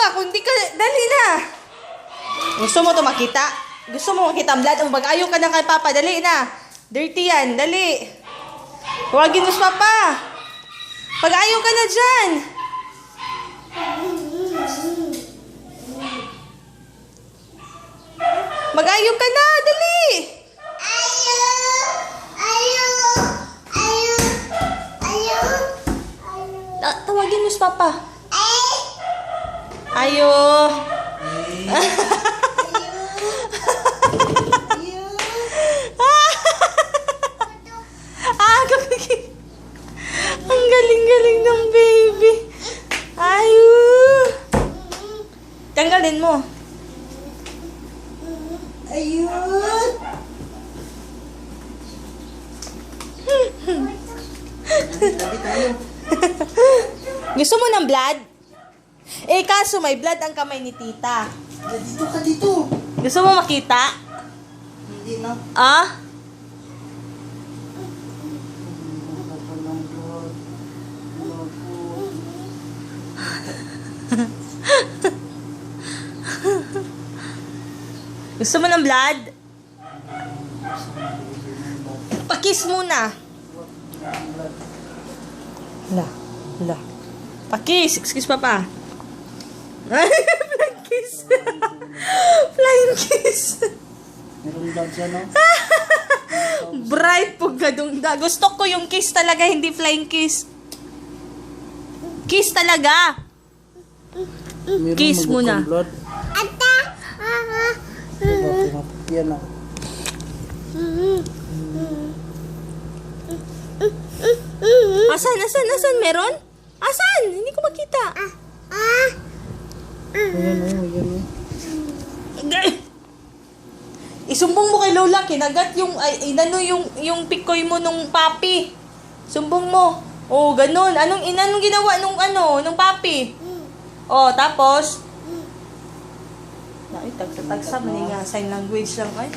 Kung di ka, dali na. Gusto mo to makita? Gusto mo makita ang blood? Mag-ayaw ka na kay Papa, dali na. Dirty yan, dali. Huwagin mo si Papa. Pag-ayaw ka na dyan. Mag-ayaw ka na, dali. Tawagin mo si Papa. Ayo. Ang galing-galing ng baby. Ayo. Tanggalin mo. Ayun! Gusto mo ng blood? Eh, kaso may blood ang kamay ni tita. Dito ka dito. Gusto mo makita? Hindi na. Ah? Gusto mo ng blood? Pakiss muna. La. Pakiss. Excuse Papa. Flying kiss. Flying kiss. Meron blood siya, no? Bright po gadungda. Gusto ko yung kiss talaga, hindi flying kiss. Kiss talaga. Meron Kiss muna. blood. Yan na. Asan? Meron? Asan? Hindi ko makita. Ayan. Isumbong mo kay Lola, kinagat yung, inano yung pikoy mo nung papi. Sumbong mo. Oh, ganun. Anong ginawa nung papi? Oh, tapos? Tagsa, mali nga, sign language lang ay.